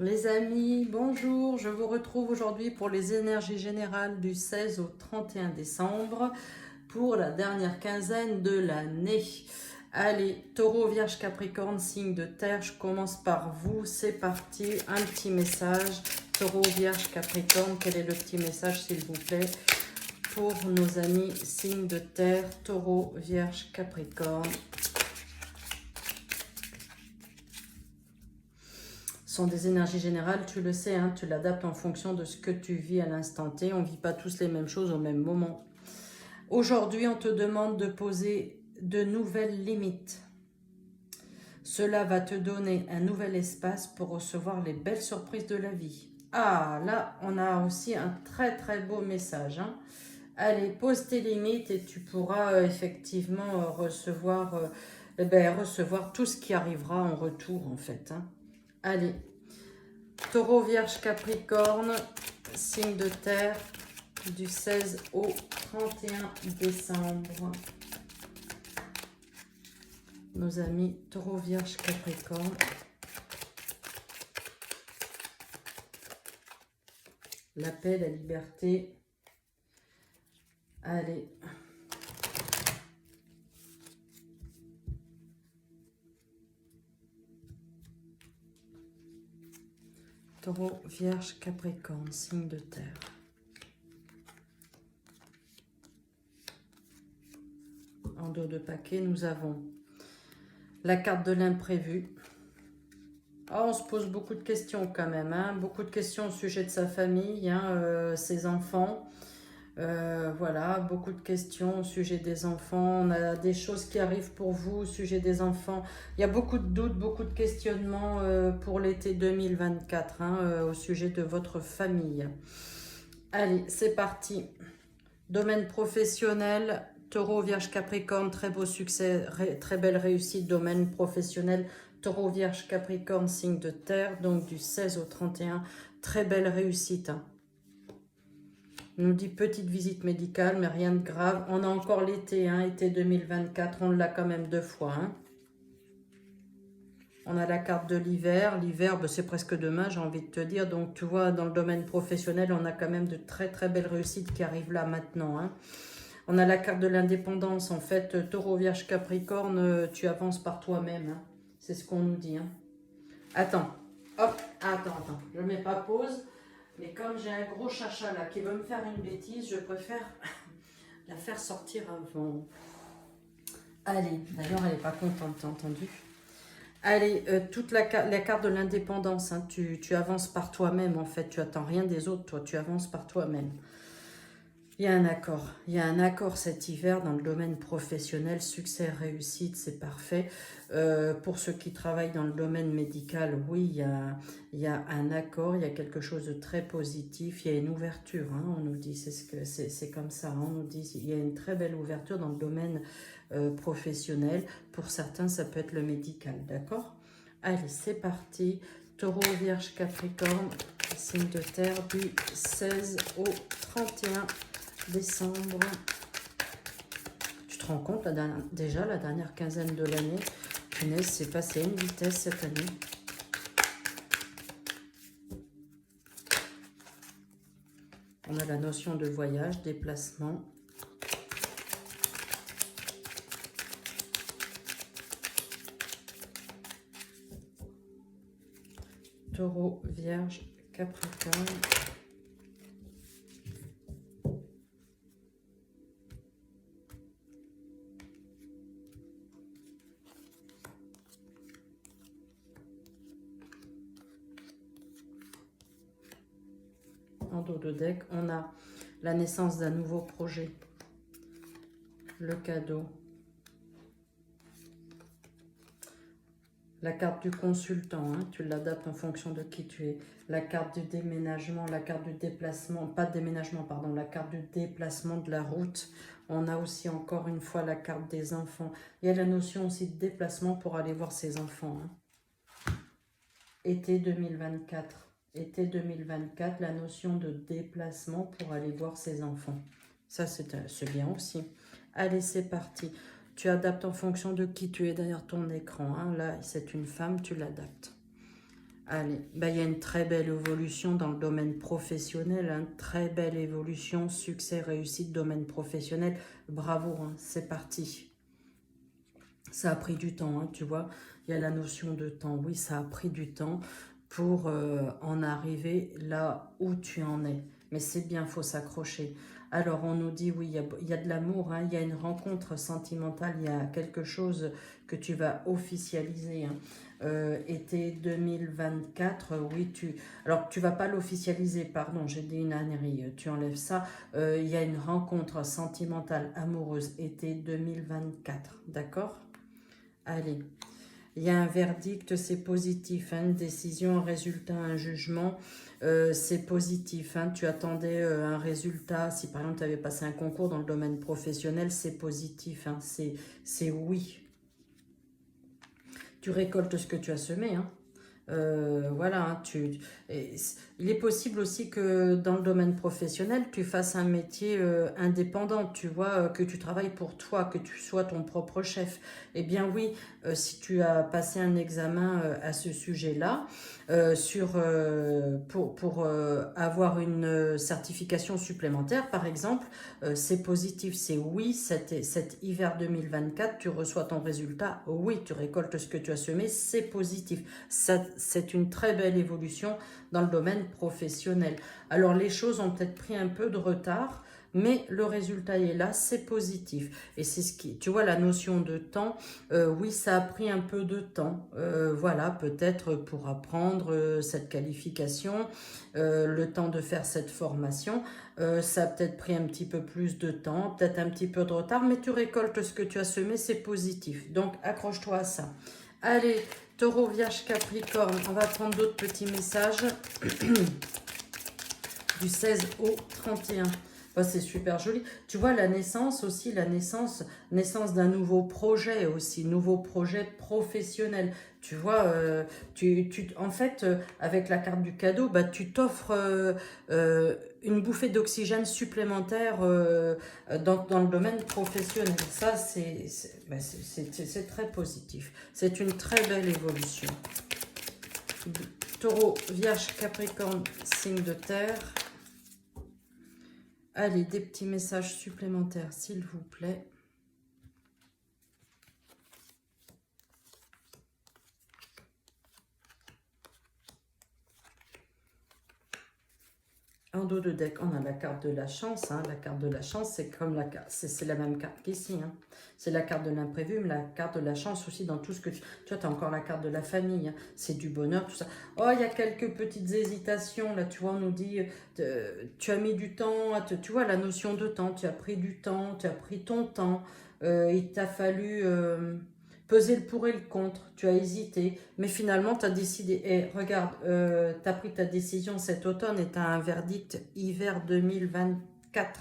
Les amis, bonjour, je vous retrouve aujourd'hui pour les énergies générales du 16 au 31 décembre pour la dernière quinzaine de l'année. Allez, Taureau, Vierge, Capricorne, signe de terre, je commence par vous, c'est parti, un petit message. Taureau, Vierge, Capricorne, quel est le petit message s'il vous plaît pour nos amis signes de terre, Taureau, Vierge, Capricorne. Sont des énergies générales, tu le sais, hein, tu l'adaptes en fonction de ce que tu vis à l'instant T. On ne vit pas tous les mêmes choses au même moment. Aujourd'hui, on te demande de poser de nouvelles limites. Cela va te donner un nouvel espace pour recevoir les belles surprises de la vie. Ah, là, on a aussi un très très beau message. Hein. Allez, pose tes limites et tu pourras effectivement recevoir tout ce qui arrivera en retour en fait. Hein. Allez, Taureau, Vierge, Capricorne, signe de terre, du 16 au 31 décembre. Nos amis Taureau, Vierge, Capricorne. La paix, la liberté. Allez. Taureau, Vierge, Capricorne, signe de terre. En dos de paquet, nous avons la carte de l'imprévu. Oh, on se pose beaucoup de questions quand même, hein. Beaucoup de questions au sujet de sa famille, hein, ses enfants. Voilà, beaucoup de questions au sujet des enfants. On a des choses qui arrivent pour vous au sujet des enfants. Il y a beaucoup de doutes, beaucoup de questionnements pour l'été 2024 hein, au sujet de votre famille. Allez, c'est parti. Domaine professionnel, Taureau, Vierge, Capricorne, très beau succès, très belle réussite. Domaine professionnel, Taureau, Vierge, Capricorne, signe de terre, donc du 16 au 31, très belle réussite. Hein. On nous dit petite visite médicale, mais rien de grave. On a encore l'été, hein, été 2024, on l'a quand même 2 fois. Hein. On a la carte de l'hiver. L'hiver, ben, c'est presque demain, j'ai envie de te dire. Donc, tu vois, dans le domaine professionnel, on a quand même de très, très belles réussites qui arrivent là maintenant. Hein. On a la carte de l'indépendance. En fait, Taureau, Vierge, Capricorne, tu avances par toi-même. Hein. C'est ce qu'on nous dit. Hein. Attends. Hop, attends. Je ne mets pas pause. Mais comme j'ai un gros chacha là qui veut me faire une bêtise, je préfère la faire sortir avant. Allez, d'ailleurs, elle n'est pas contente, t'as entendu? Allez, toute la carte de l'indépendance, hein, tu avances par toi-même en fait, tu attends rien des autres, toi, tu avances par toi-même. Il y a un accord cet hiver dans le domaine professionnel, succès, réussite, c'est parfait. Pour ceux qui travaillent dans le domaine médical, oui, il y a un accord, il y a quelque chose de très positif, il y a une ouverture, hein, on nous dit, c'est comme ça, hein, on nous dit, il y a une très belle ouverture dans le domaine professionnel. Pour certains, ça peut être le médical, d'accord? Allez, c'est parti. Taureau, Vierge, Capricorne, signe de terre du 16 au 31 décembre. Tu te rends compte, déjà la dernière quinzaine de l'année, punaise, c'est passé une vitesse cette année. On a la notion de voyage, déplacement. Taureau, Vierge, Capricorne. En dos de deck, on a la naissance d'un nouveau projet, le cadeau, la carte du consultant, hein, tu l'adaptes en fonction de qui tu es, la carte du déménagement, la carte du déplacement, pas de déménagement, pardon, la carte du déplacement de la route. On a aussi encore une fois la carte des enfants. Il y a la notion aussi de déplacement pour aller voir ses enfants. Hein. Été 2024. Été 2024, la notion de déplacement pour aller voir ses enfants. Ça, c'est bien aussi. Allez, c'est parti. Tu adaptes en fonction de qui tu es derrière ton écran. Hein. Là, c'est une femme, tu l'adaptes. Allez, bah, il y a une très belle évolution dans le domaine professionnel, hein, très belle évolution, succès, réussite, domaine professionnel. Bravo, hein, c'est parti. Ça a pris du temps, hein, tu vois. Il y a la notion de temps. Oui, ça a pris du temps pour en arriver là où tu en es. Mais c'est bien, faut s'accrocher. Alors, on nous dit, oui, il y a de l'amour, hein, il y a une rencontre sentimentale, il y a quelque chose que tu vas officialiser. Hein. Été 2024, oui, alors, tu vas pas l'officialiser, pardon, j'ai dit une ânerie, tu enlèves ça. Il y a une rencontre sentimentale amoureuse, été 2024, d'accord? Allez, il y a un verdict, c'est positif, hein, une décision, un résultat, un jugement, c'est positif. Hein, tu attendais un résultat, si par exemple tu avais passé un concours dans le domaine professionnel, c'est positif, hein, c'est oui. Tu récoltes ce que tu as semé, hein. Voilà, hein, il est possible aussi que dans le domaine professionnel, tu fasses un métier indépendant, tu vois, que tu travailles pour toi, que tu sois ton propre chef. Eh bien oui, si tu as passé un examen à ce sujet-là, pour avoir une certification supplémentaire, par exemple, c'est positif, c'est oui, cet hiver 2024, tu reçois ton résultat, oui, tu récoltes ce que tu as semé, c'est positif. C'est une très belle évolution dans le domaine professionnel. Alors les choses ont peut-être pris un peu de retard, mais le résultat est là, c'est positif. Et c'est ce qui, tu vois, la notion de temps, oui, ça a pris un peu de temps. Voilà, peut-être pour apprendre cette qualification, le temps de faire cette formation. Ça a peut-être pris un petit peu plus de temps, peut-être un petit peu de retard, mais tu récoltes ce que tu as semé, c'est positif. Donc accroche-toi à ça. Allez, Taureau, Vierge, Capricorne, on va prendre d'autres petits messages du 16 au 31. Oh, c'est super joli. Tu vois, la naissance aussi, naissance d'un nouveau projet aussi, nouveau projet professionnel. Tu vois, en fait, avec la carte du cadeau, bah, tu t'offres une bouffée d'oxygène supplémentaire dans le domaine professionnel. Ça, c'est très positif. C'est une très belle évolution. Taureau, Vierge, Capricorne, signe de terre. Allez, des petits messages supplémentaires, s'il vous plaît. En dos de deck, on a la carte de la chance. Hein. La carte de la chance, c'est comme la carte, c'est la même carte qu'ici. Hein. C'est la carte de l'imprévu, mais la carte de la chance aussi dans tout ce que tu vois, tu as encore la carte de la famille. Hein. C'est du bonheur, tout ça. Oh, il y a quelques petites hésitations. Là, tu vois, on nous dit, tu as mis du temps. Tu vois, la notion de temps. Tu as pris du temps, tu as pris ton temps. Il t'a fallu peser le pour et le contre. Tu as hésité, mais finalement, tu as décidé. Et regarde, tu as pris ta décision cet automne et tu as un verdict hiver 2024.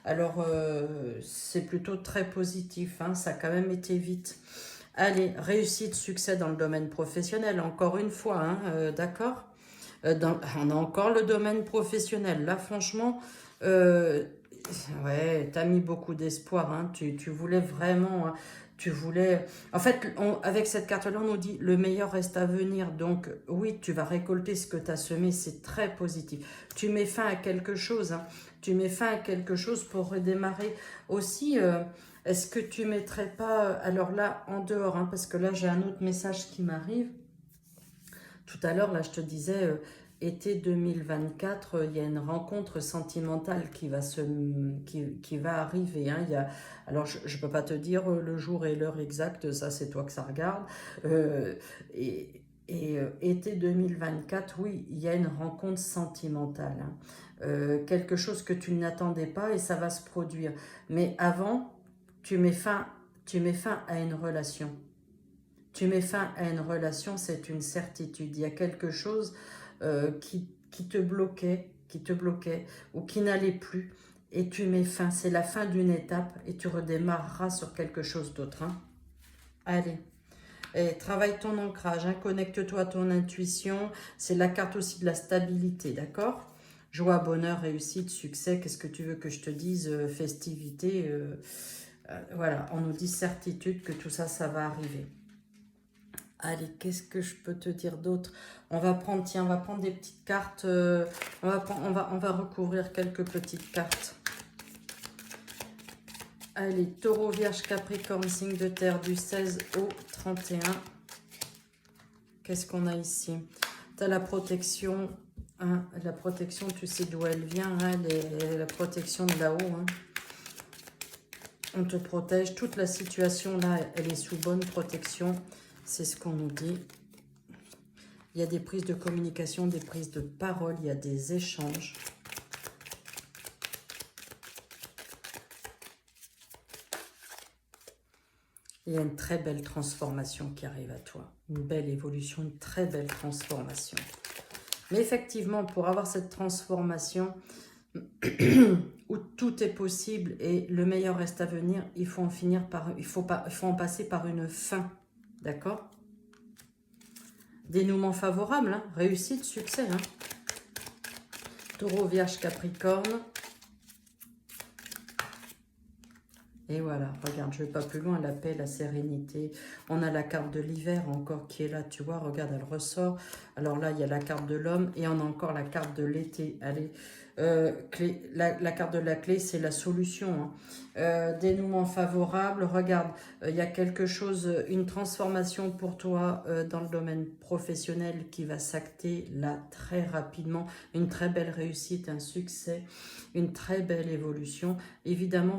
Alors, c'est plutôt très positif. Hein, ça a quand même été vite. Allez, réussite, succès dans le domaine professionnel, encore une fois, hein, d'accord. On a encore le domaine professionnel. Là, franchement, ouais, t'as mis beaucoup d'espoir. Hein. Tu voulais vraiment, hein, tu voulais. En fait, avec cette carte-là, on nous dit le meilleur reste à venir. Donc, oui, tu vas récolter ce que tu as semé. C'est très positif. Tu mets fin à quelque chose. Hein. Tu mets fin à quelque chose pour redémarrer. Aussi, est-ce que tu mettrais pas, alors là, en dehors, hein, parce que là, j'ai un autre message qui m'arrive. Tout à l'heure, là, je te disais, été 2024, il y a une rencontre sentimentale qui va arriver. Hein. Alors, je ne peux pas te dire le jour et l'heure exacte, ça, c'est toi que ça regarde. Été 2024, oui, il y a une rencontre sentimentale. Hein. Quelque chose que tu n'attendais pas et ça va se produire. Mais avant, tu mets fin, tu mets fin à une relation. Tu mets fin à une relation, c'est une certitude. Il y a quelque chose qui te bloquait ou qui n'allait plus. Et tu mets fin, c'est la fin d'une étape et tu redémarreras sur quelque chose d'autre. Hein. Allez, et travaille ton ancrage, hein. Connecte-toi à ton intuition. C'est la carte aussi de la stabilité, d'accord? Joie, bonheur, réussite, succès, qu'est-ce que tu veux que je te dise? Festivité, voilà, on nous dit certitude que tout ça, ça va arriver. Allez, qu'est-ce que je peux te dire d'autre? On va prendre, tiens, on va prendre des petites cartes. On va recouvrir quelques petites cartes. Allez, Taureau, Vierge, Capricorne, signe de terre du 16 au 31. Qu'est-ce qu'on a ici? Tu as la protection. Hein, la protection, tu sais d'où elle vient. Hein, la protection de là-haut. Hein. On te protège. Toute la situation là, elle est sous bonne protection. C'est ce qu'on nous dit. Il y a des prises de communication, des prises de parole. Il y a des échanges. Il y a une très belle transformation qui arrive à toi. Une belle évolution, une très belle transformation. Mais effectivement, pour avoir cette transformation où tout est possible et le meilleur reste à venir, il faut en passer par une fin. D'accord? Dénouement favorable, hein, réussite, succès. Hein. Taureau, Vierge, Capricorne. Et voilà, regarde, je ne vais pas plus loin, la paix, la sérénité. On a la carte de l'hiver encore qui est là, tu vois, regarde, elle ressort. Alors là, il y a la carte de l'homme et on a encore la carte de l'été. Allez, la carte de la clé, c'est la solution. Hein. Dénouement favorable, regarde, il y a quelque chose, une transformation pour toi dans le domaine professionnel qui va s'acter là très rapidement. Une très belle réussite, un succès, une très belle évolution. Évidemment,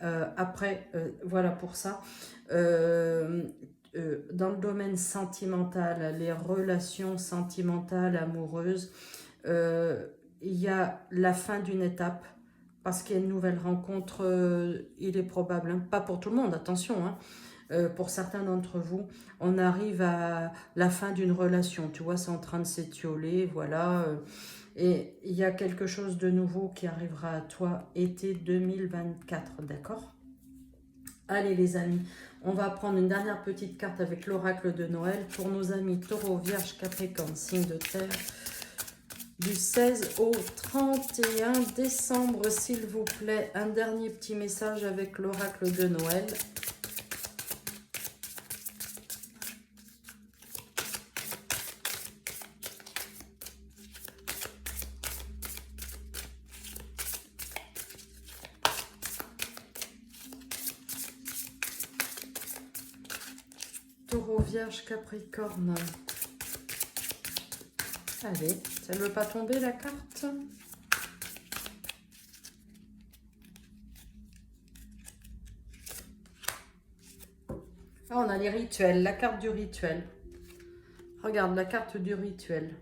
après, voilà pour ça. Dans le domaine sentimental, les relations sentimentales, amoureuses, il y a la fin d'une étape parce qu'il y a une nouvelle rencontre, il est probable, hein, pas pour tout le monde, attention, hein, pour certains d'entre vous, on arrive à la fin d'une relation, tu vois, c'est en train de s'étioler, voilà, et il y a quelque chose de nouveau qui arrivera à toi été 2024, d'accord? Allez les amis, on va prendre une dernière petite carte avec l'oracle de Noël pour nos amis Taureau, Vierge, Capricorne, signe de terre. Du 16 au 31 décembre, s'il vous plaît. Un dernier petit message avec l'oracle de Noël. Taureau, Vierge, Capricorne. Allez, ça ne veut pas tomber la carte? Ah, on a les rituels, la carte du rituel. Regarde, la carte du rituel.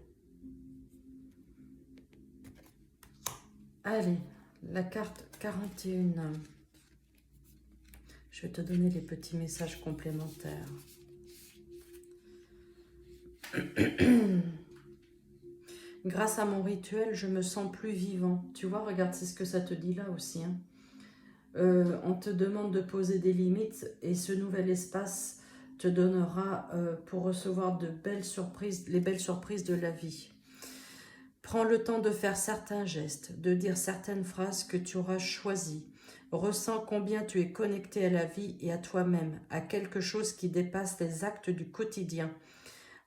Allez, la carte 41. Je vais te donner les petits messages complémentaires. Grâce à mon rituel, je me sens plus vivant. Tu vois, regarde, c'est ce que ça te dit là aussi. Hein. On te demande de poser des limites et ce nouvel espace te donnera pour recevoir de belles surprises, les belles surprises de la vie. Prends le temps de faire certains gestes, de dire certaines phrases que tu auras choisies. Ressens combien tu es connecté à la vie et à toi-même, à quelque chose qui dépasse les actes du quotidien.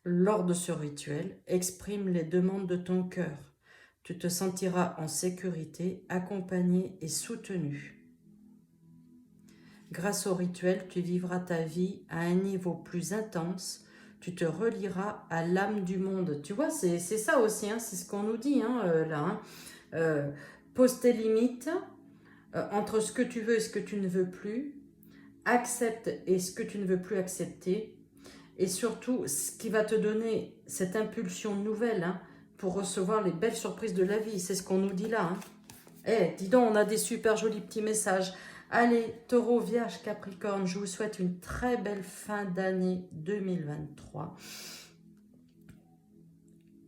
Lors de ce rituel, exprime les demandes de ton cœur. Tu te sentiras en sécurité, accompagné et soutenu. Grâce au rituel, tu vivras ta vie à un niveau plus intense. Tu te relieras à l'âme du monde. Tu vois, c'est ça aussi, hein, c'est ce qu'on nous dit là. Hein. Pose tes limites entre ce que tu veux et ce que tu ne veux plus. Accepte et ce que tu ne veux plus accepter. Et surtout, ce qui va te donner cette impulsion nouvelle hein, pour recevoir les belles surprises de la vie. C'est ce qu'on nous dit là. Hein. Eh, dis donc, on a des super jolis petits messages. Allez, Taureau, Vierge, Capricorne, je vous souhaite une très belle fin d'année 2023.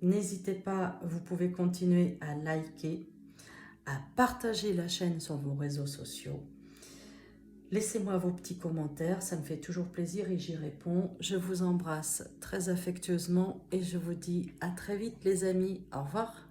N'hésitez pas, vous pouvez continuer à liker, à partager la chaîne sur vos réseaux sociaux. Laissez-moi vos petits commentaires, ça me fait toujours plaisir et j'y réponds. Je vous embrasse très affectueusement et je vous dis à très vite les amis. Au revoir.